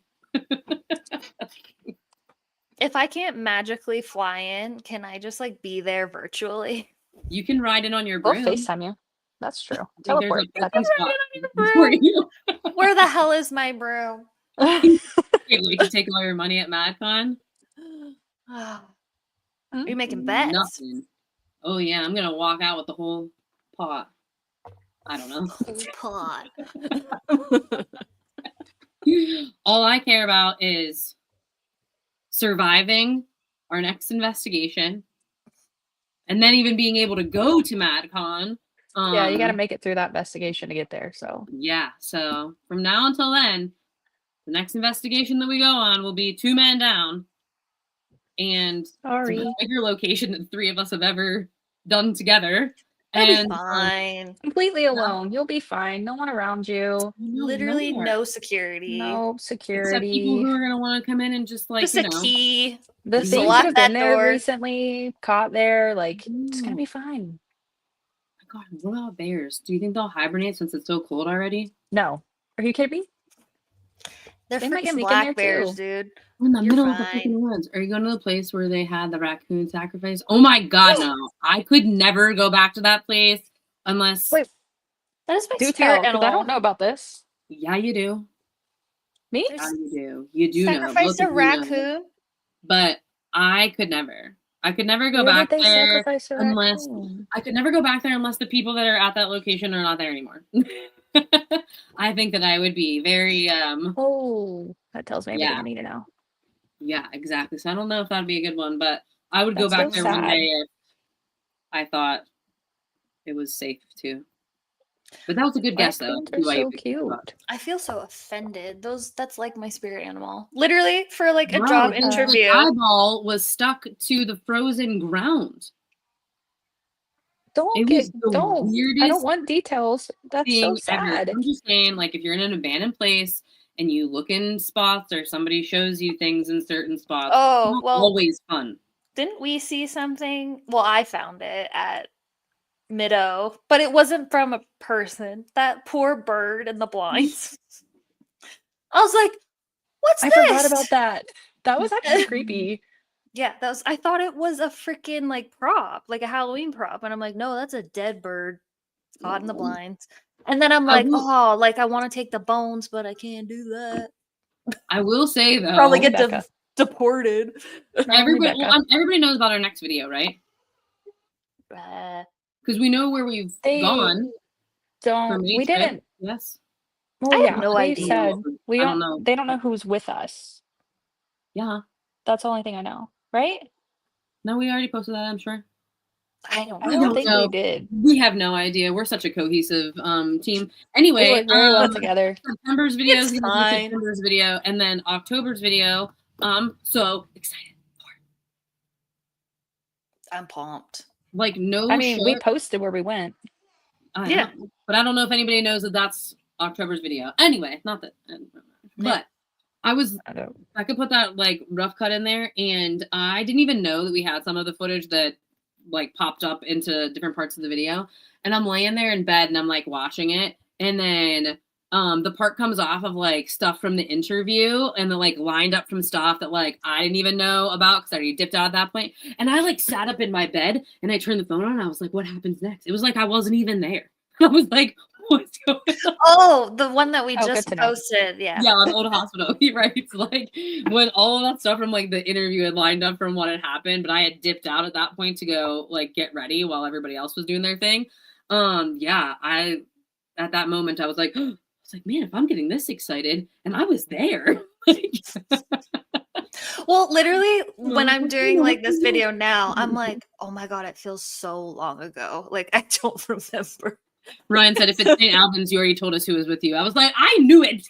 If I can't magically fly in, can I just like be there virtually? You can ride it on your We'll broom. FaceTime you. That's true. I think there's Teleport. a That parking does- spot for you. Where the hell is my broom? Can't wait to take all your money at MadCon. Are you making bets? Nothing. Oh yeah, I'm gonna walk out with the whole pot. I don't know. Pot. All I care about is surviving our next investigation, and then even being able to go to MadCon. Yeah, you got to make it through that investigation to get there. So Yeah, so from now until then, the next investigation that we go on will be 2 men down, and it's a sorry. much bigger location than the 3 of us have ever done together. That'll be And fine. Completely alone. You'll be fine. No one around you. Literally nowhere. no security. No Except people security. who are gonna want to come in and just like Just you a know. key. The Just things lock that have that been there door. recently, caught there, like it's gonna Mm. be fine. God, what about bears? Do you think they'll hibernate since it's so cold already? No, are you kidding me? They're They might freaking sneak in there, black bears, too. dude. In the You're middle of the fine. freaking woods. Are you going to the place where they had the raccoon sacrifice? Oh my god, no! I could never go back to that place unless. Wait, That is my do spirit tell, because animal. I don't know about this. Yeah, you do. Me? There's- Yeah, you do. You do know. Sacrifice Both a of you know. raccoon. But I could never. I could never go Where back did they there sacrifice a unless raccoon? I could never go back there unless the people that are at that location are not there anymore. I think that I would be very Oh, that tells me everything Yeah. I need to know. yeah, exactly. So I don't know if that'd be a good one, but I would go That's back so there one sad. day if I thought it was safe too. But that was a good guess though. Raccoons I see are why you so picked it up. cute. I feel so offended. That's like my spirit animal. Literally for like a Bro, job his, interview. eyeball was stuck to the frozen ground. Don't It get was the don't. I weirdest don't want details. That's so thing ever. sad. I'm just saying, like, if you're in an abandoned place and you look in spots or somebody shows you things in certain spots, Oh, it's not well- always fun. Didn't we see something? Well, I found it at Middo, but it wasn't from a person. That poor bird in the blinds. I was like, what's I this? forgot about that. That was actually creepy. Yeah, that was I thought it was a freaking like prop, like a Halloween prop. And I'm like, no, that's a dead bird caught in the blinds. And then I'm I like, will- oh, like I want to take the bones, but I can't do that. I will say though, Probably get Rebecca. deported. everybody, Rebecca. everybody knows about our next video, right? Because we know where we've They gone. don't. For me, We didn't. Yes. Well, I yeah, have no they idea. said we I don't. don't know. They don't know who's with us. Yeah. That's the only thing I know, right? No, we already posted that. I'm sure. I don't I know. don't think know. we did. We have no idea. We're such a cohesive team. We Anyway, work very well together. September's video is It's gonna be fine. September's video, and then October's video. So excited. I'm pumped. Like no. I mean, we shit. posted where we went. I Yeah. know, but I don't know if anybody knows that that's October's video. Anyway, not that. But I was. I don't. I could put that like rough cut in there, and I didn't even know that we had some of the footage that like popped up into different parts of the video. And I'm laying there in bed and I'm like watching it, and then the part comes off of like stuff from the interview and the like lined up from stuff that like I didn't even know about because I already dipped out at that point. And I like sat up in my bed and I turned the phone on and I was like, what happens next? It was like I wasn't even there. I was like, what's going on. Oh, the one that we Oh, just good to know. posted. Yeah. Yeah, on Old Hospital. He writes like when all of that stuff from like the interview had lined up from what had happened, but I had dipped out at that point to go like get ready while everybody else was doing their thing. Yeah, I at that moment I was like, I was like, man, if I'm getting this excited and I was there. Well, literally, when I'm doing like this video now, I'm like, oh my God, it feels so long ago. Like, I don't remember. Ryan said, if it's St. Albans, you already told us who was with you. I was like, I knew it.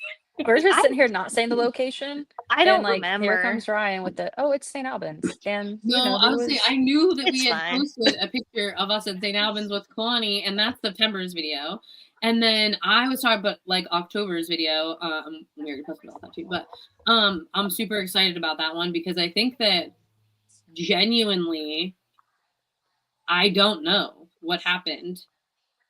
We're just sitting here not saying the location. I don't and like remember. here comes Ryan with the it's St. Albans. And you No, know, honestly, I knew that we It's had fine. posted a picture of us at St. Albans with Kalani, and that's September's video. And then I was talking about like October's video. We already posted all that too, but I'm super excited about that one because I think that genuinely, I don't know what happened,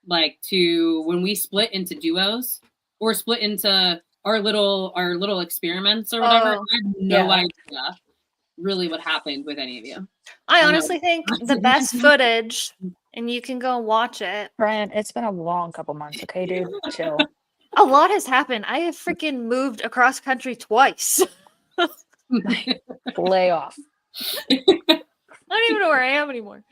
like to when we split into duos or split into our little experiments or whatever. Oh, I have no yeah. idea really what happened with any of you. I know. honestly think the best footage, and you can go and watch it. Ryan, it's been a long couple months, okay, dude? Chill. A lot has happened. I have freaking moved across country twice. Lay off. I don't even know where I am anymore.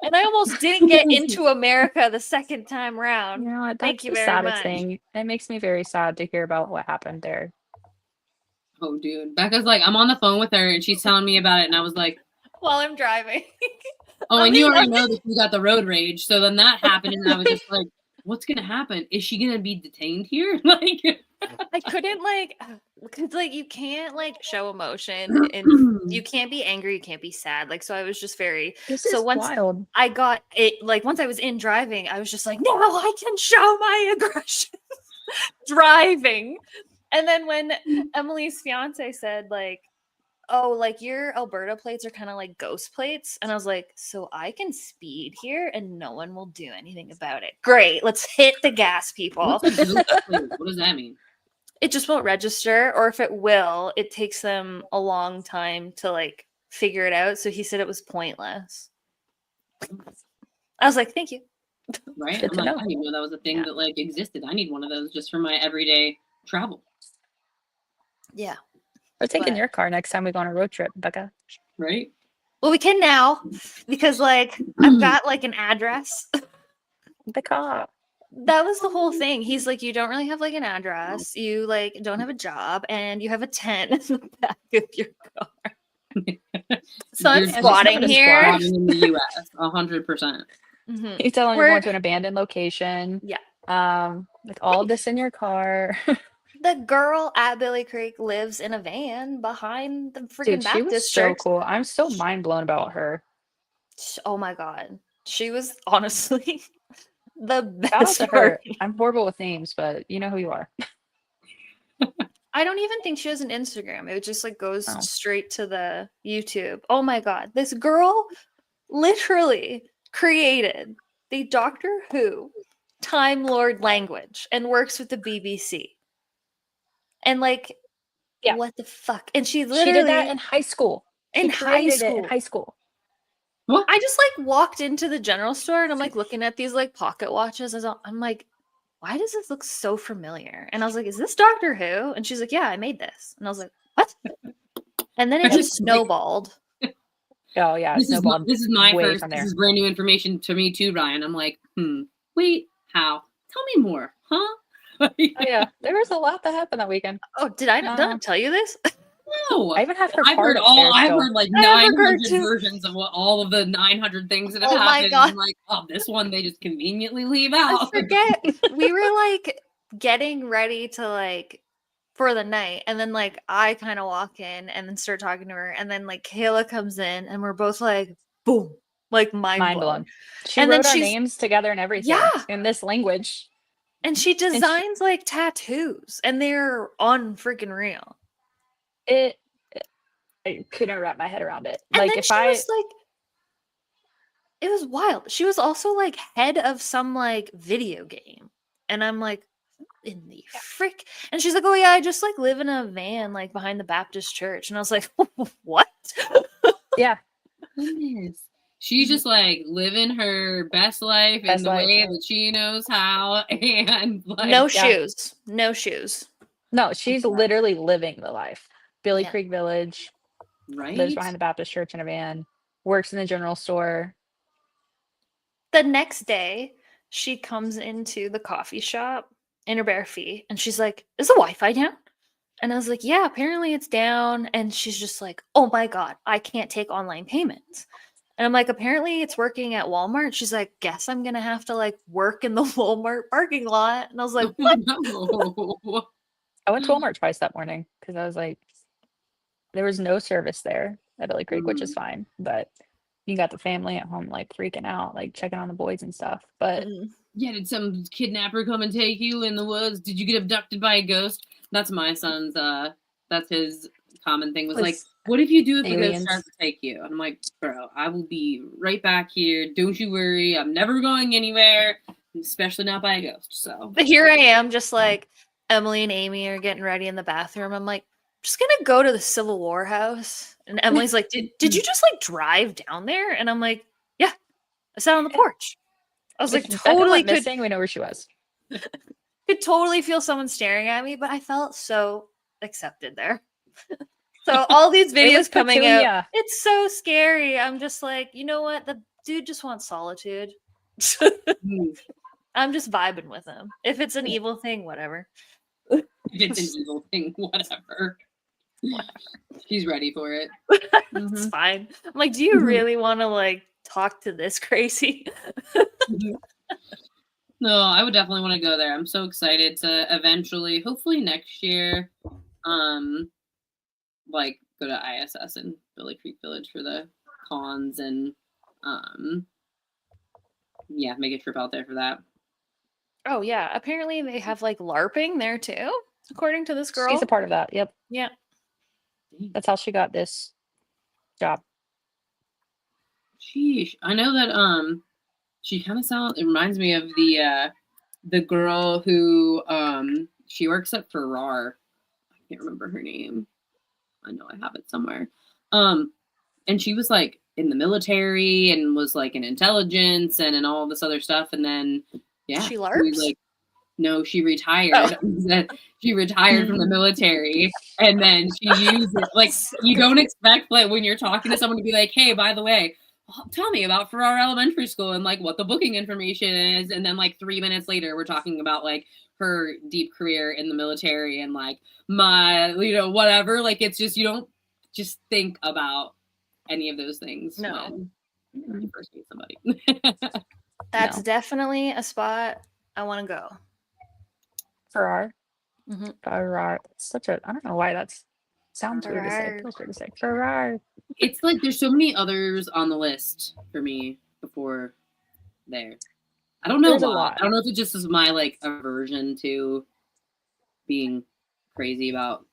And I almost didn't get into America the second time round. You know what? Thank That's you the very saddest much. thing. It makes me very sad to hear about what happened there. Oh, dude. Becca's like, I'm on the phone with her and she's telling me about it. And I was like, While I'm driving. oh, and you already know that you got the road rage. So then that happened. And I was just like, what's going to happen? Is she going to be detained here? Like, I couldn't because you can't show emotion and you can't be angry, you can't be sad. So I was just very This is once wild. I got it, once I was in driving, I was just like, no, I can show my aggression driving. And then when Emily's fiance said oh, your Alberta plates are kind of like ghost plates. And I was like, so I can speed here and no one will do anything about it. Great. Let's hit the gas, people. what's a ghost plate? What does that mean? It just won't register, or if it will, it takes them a long time to figure it out. So he said it was pointless. I was like, thank you. Right? Good I'm to like, know. I didn't know that was a thing that existed. I need one of those just for my everyday travel. Yeah. We're taking But- your car next time we go on a road trip, Becca. Right? Well, we can now because I've got an address. The car. That was the whole thing. He's like, you don't really have an address. You don't have a job, and you have a tent in the back of your car. So I'm You're just squatting here. squatting in the U.S. 100%. Mhm. He's telling We're- you're going to an abandoned location. Yeah. With all this in your car. The girl at Billy Creek lives in a van behind the freaking Dude, she Baptist was so church. cool. I'm so mind blown about her. Oh my god, she was honestly the Shout out best to part. her. I'm horrible with names, but you know who you are. I don't even think she has an Instagram. It just goes Oh. straight to the YouTube. Oh my god, this girl literally created the Doctor Who Time Lord language and works with the BBC. And Yeah. what the fuck? And she She literally did that in high school. She in high created it in school. high school. What? I just walked into the general store and I'm looking at these pocket watches. I'm like, why does this look so familiar? And I was like, is this Doctor Who? And she's like, yeah, I made this. And I was like, what? And then it just snowballed. Oh yeah, This is my way first. from This there. is brand new information to me too, Ryan. I'm like, wait, how? Tell me more, huh? Oh yeah, there was a lot that happened that weekend. Oh, did I not tell you this? No, I even have her I've card heard upstairs I've still. heard I have her 900 card too. versions of what all of the 900 things that have Oh my happened. God. I'm like, oh, this one they just conveniently leave I out. forget. We were getting ready to for the night, and then I kind of walk in and then start talking to her, and then Kayla comes in, and we're both boom, mind Mind blown. blown. She And then wrote our she's- names together and everything. Yeah. In this language. And she designs tattoos, and they're unfreaking real. I couldn't wrap my head around it. And then if she I was it was wild. She was also head of some video game, and I'm like, in the frick? And she's like, oh yeah, I just live in a van behind the Baptist church, and I was like, what? yeah. Goodness. She's just like living her best life in the way that she knows how, and like no shoes. No shoes. No, she's literally living the life. Billy Yeah. Creek Village, lives right. behind the Baptist church in a van, works in the general store. The next day, she comes into the coffee shop in her bare feet and she's like, "Is the Wi-Fi down?" And I was like, "Yeah, apparently it's down." And she's just like, "Oh my God, I can't take online payments." And I'm like, "Apparently it's working at Walmart." She's like, "Guess I'm gonna have to like work in the Walmart parking lot." And I was like, "What?" No. I went to Walmart twice that morning because I was like, there was no service there at Billy Creek, which is fine. But you got the family at home like freaking out, like checking on the boys and stuff. But Yeah, did some kidnapper come and take you in the woods? Did you get abducted by a ghost? That's my son's that's his common thing was like, what if you do if a ghost tries to take you? And I'm like, bro, I will be right back here. Don't you worry. I'm never going anywhere, especially not by a ghost. So But here I am, just like Emily and Amy are getting ready in the bathroom. I'm like, just gonna go to the Civil War house. And Emily's like, did you just like drive down there? And I'm like, yeah, I sat on the porch. I was like, totally could missing. We know where she was. Could totally feel someone staring at me, but I felt so accepted there. So all these videos coming out, it's so scary. I'm just like, you know what? The dude just wants solitude. I'm just vibing with him. If it's an evil thing, whatever. If it's an evil thing, whatever. She's ready for it. It's fine. I'm like, do you really want to like talk to this crazy? No, I would definitely want to go there. I'm so excited to eventually, hopefully next year, like go to ISS and Billy Creek Village for the cons and yeah, make a trip out there for that. Oh yeah, apparently they have like LARPing there too, according to this girl. She's a part of that. Yep. Yeah. That's how she got this job. Sheesh. I know that she kind of it reminds me of the girl who she works at Farrar. I can't remember her name. I know I have it somewhere. And she was like in the military and was like in intelligence and all this other stuff. And then yeah, she LARPs? Like, no, she retired. Oh. She retired from the military, and then she used it. Like you don't expect like when you're talking to someone to be like, "Hey, by the way, tell me about Farrar Elementary School and like what the booking information is." And then like 3 minutes later, we're talking about like her deep career in the military and like my, whatever. Like it's just you don't just think about any of those things when you first meet somebody. That's definitely a spot I want to go. Farrar. Farrar. Such a, I don't know why that's sounds weird to say. Feels weird to say. Farrar. It's like there's so many others on the list for me before there. I don't know why. I don't know if it just is my like aversion to being crazy about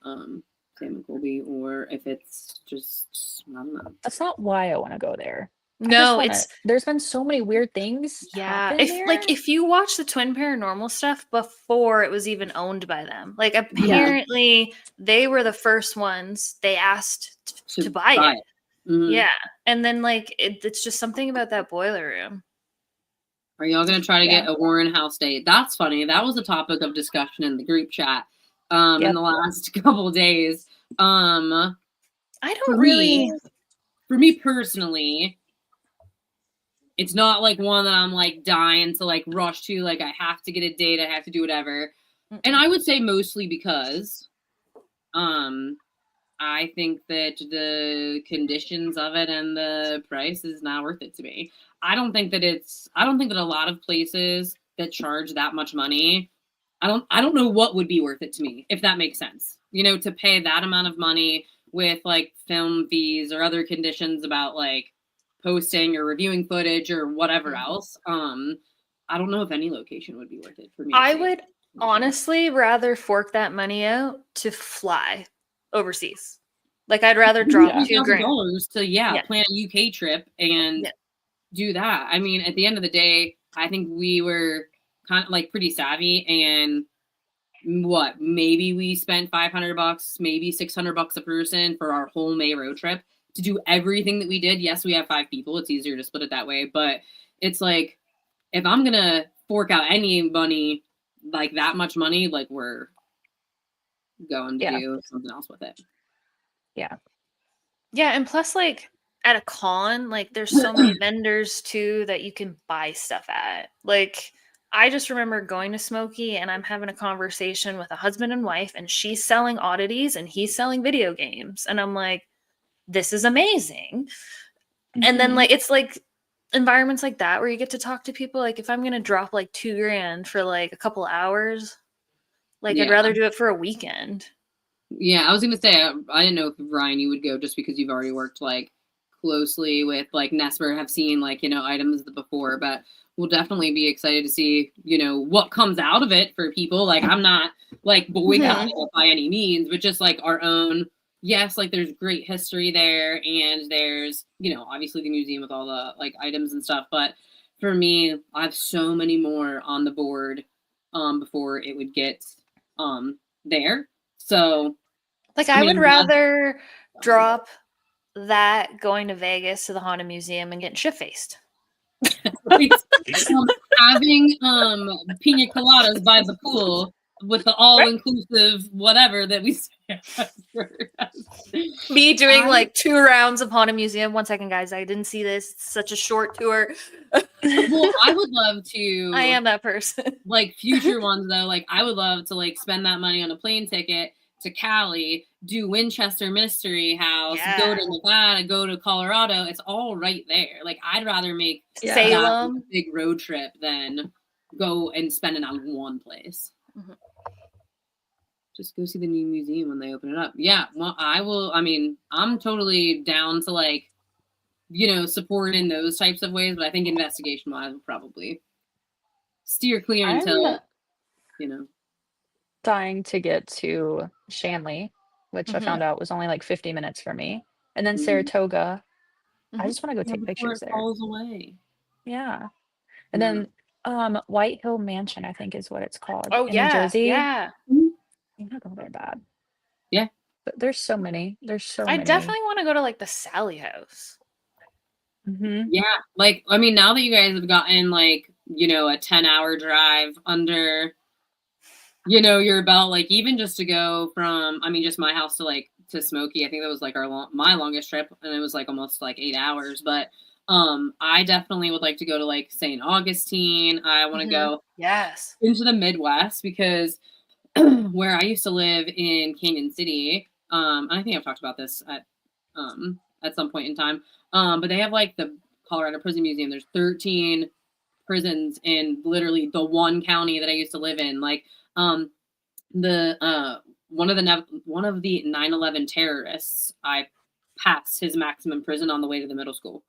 Sam and Colby, or if it's just I don't know. That's not why I want to go there. No, there's been so many weird things. Yeah, if you watch the Twin Paranormal stuff before it was even owned by them, like apparently they were the first ones they asked to buy it. Mm-hmm. Yeah, and then like it's just something about that boiler room. Are y'all gonna try to get a Warren House date? That's funny. That was a topic of discussion in the group chat in the last couple of days. I don't really. For me personally, it's not like one that I'm like dying to like rush to. Like I have to get a date. I have to do whatever. And I would say mostly because, I think that the conditions of it and the price is not worth it to me. I don't think that a lot of places that charge that much money, I don't know what would be worth it to me, if that makes sense. To pay that amount of money with like film fees or other conditions about like posting or reviewing footage or whatever else. I don't know if any location would be worth it for me. I would honestly rather fork that money out to fly overseas. Like I'd rather drop $2,000 to plan a UK trip and do that. I mean, at the end of the day, I think we were kind of like pretty savvy, and maybe we spent $500, maybe $600 a person for our whole May road trip to do everything that we did. Yes, we have 5 people. It's easier to split it that way. But it's like, if I'm going to fork out any money, like that much money, like we're going to do something else with it. Yeah. Yeah. And plus, like at a con, like there's so many vendors too that you can buy stuff at. Like, I just remember going to Smokey and I'm having a conversation with a husband and wife, and she's selling oddities and he's selling video games. And I'm like, this is amazing. And then like it's like environments like that where you get to talk to people. Like if I'm gonna drop like $2,000 for like a couple hours, like I'd rather do it for a weekend. Yeah, I was gonna say I didn't know if Ryan you would go just because you've already worked like closely with like Nesper, have seen like items before, but we'll definitely be excited to see what comes out of it for people. Like I'm not like boycotting it by any means, but just like our own. Yes, like there's great history there, and there's obviously the museum with all the like items and stuff. But for me, I have so many more on the board before it would get there. So, like I would rather drop that going to Vegas to the Haunted Museum and getting shit-faced. Having pina coladas by the pool with the all-inclusive whatever that we me doing like 2 rounds of Haunted Museum. 1 second, guys, I didn't see this. It's such a short tour. Well, I would love to. I am that person. Like future ones though, like I would love to like spend that money on a plane ticket to Cali, do Winchester Mystery House, go to Nevada, go to Colorado. It's all right there. Like I'd rather make Salem a big road trip than go and spend it on one place. Just go see the new museum when they open it up. Yeah, well, I will. I mean, I'm totally down to like, support in those types of ways, but I think investigation-wise will probably steer clear until, dying to get to Shanley, which I found out was only like 50 minutes for me, and then Saratoga. I just want to go take pictures there. Falls away. Yeah, and then White Hill Mansion, I think is what it's called. Oh, in New Jersey. Yeah. I'm not going there bad. Yeah. But there's so many. I definitely want to go to like the Sally House. Yeah. Like, I mean, now that you guys have gotten like, a 10-hour drive under, your belt, like even just to go from, I mean, just my house to Smokey, I think that was like my longest trip, and it was like almost like 8 hours. But I definitely would like to go to like St. Augustine. I want to go into the Midwest because where I used to live in Canyon City, I think I've talked about this at some point in time, but they have like the Colorado Prison Museum. There's 13 prisons in literally the one county that I used to live in. Like one of the 9/11 terrorists, I passed his maximum prison on the way to the middle school.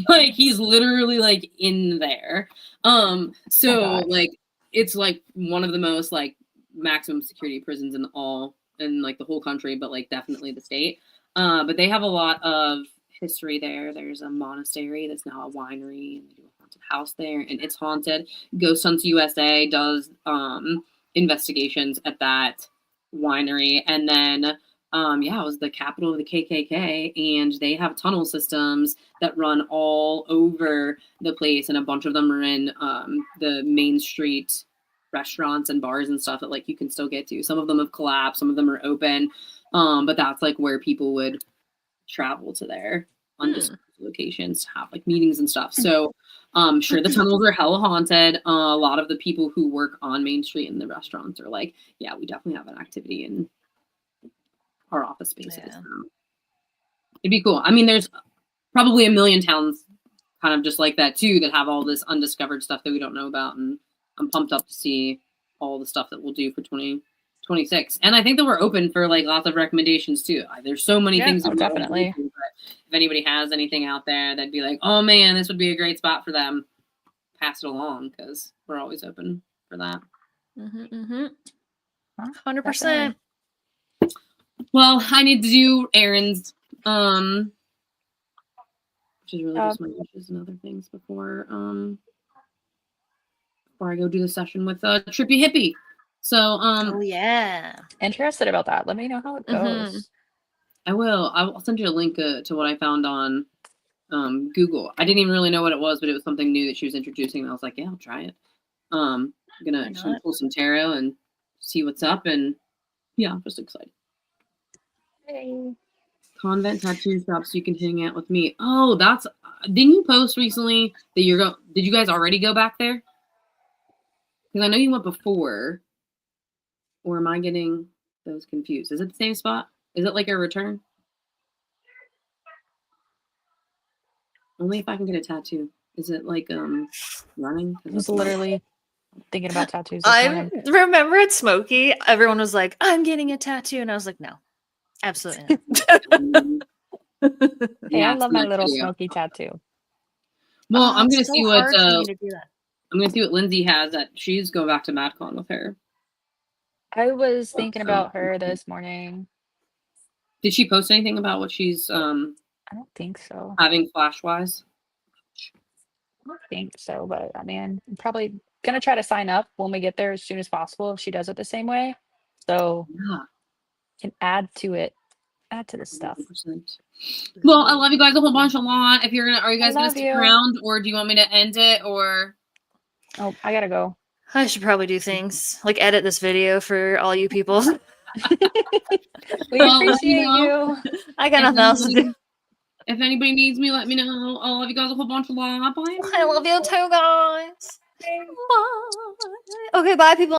Like he's literally like in there. So like it's like one of the most like maximum security prisons in like the whole country, but like definitely the state. But they have a lot of history there. There's a monastery that's now a winery, and they do a haunted house there, and it's haunted. Ghost Hunts USA does investigations at that winery, and then it was the capital of the KKK, and they have tunnel systems that run all over the place, and a bunch of them are in the Main Street restaurants and bars and stuff that like you can still get to. Some of them have collapsed, some of them are open, but that's like where people would travel to their undisclosed locations to have like meetings and stuff. So sure, the tunnels are hella haunted. A lot of the people who work on Main Street in the restaurants are like, yeah, we definitely have an activity in our office spaces. Yeah. It'd be cool. I mean, there's probably a million towns kind of just like that too that have all this undiscovered stuff that we don't know about, and I'm pumped up to see all the stuff that we'll do for 2026. And I think that we're open for like lots of recommendations too. There's so many things that definitely. But if anybody has anything out there that'd be like, oh man, this would be a great spot for them, pass it along, because we're always open for that. 100%. Well, I need to do errands, which is really just my wishes and other things before I go do the session with Trippy Hippie. So oh yeah, interested about that. Let me know how it goes. I will. I'll send you a link to what I found on Google. I didn't even really know what it was, but it was something new that she was introducing. And I was like, yeah, I'll try it. I'm gonna pull some tarot and see what's up, and yeah, I'm just excited. Hey. Convent tattoo shop, so you can hang out with me. Oh, that's. Didn't you post recently that you're go? Did you guys already go back there? Because I know you went before. Or am I getting those confused? Is it the same spot? Is it like a return? Only if I can get a tattoo. Is it like running? I was literally thinking about tattoos this I morning. remember at Smokey, everyone was like, "I'm getting a tattoo," and I was like, "No, absolutely not." Hey, Yeah, I love my next little video. smoky tattoo. Well, I'm it's gonna so see what hard for me to do that. I'm gonna see what Lindsay has. That she's going back to MadCon with her. I was thinking about her this morning. Did she post anything about what she's I don't think so. having flash wise? I don't think so, but I mean, I'm probably gonna try to sign up when we get there as soon as possible if she does it the same way. So Yeah, can add to it, add to the stuff. 100%. Well, I love you guys a whole bunch a lot. If you're gonna, are you guys gonna love stick you. around, or do you want me to end it, or? Oh, I gotta go. I should probably do things like edit this video for all you people. We Well, appreciate you. you. I got nothing else to do. If anybody needs me, let me know. I love you guys a whole bunch a lot. Bye. I love you too, guys. Bye. Okay, bye, people.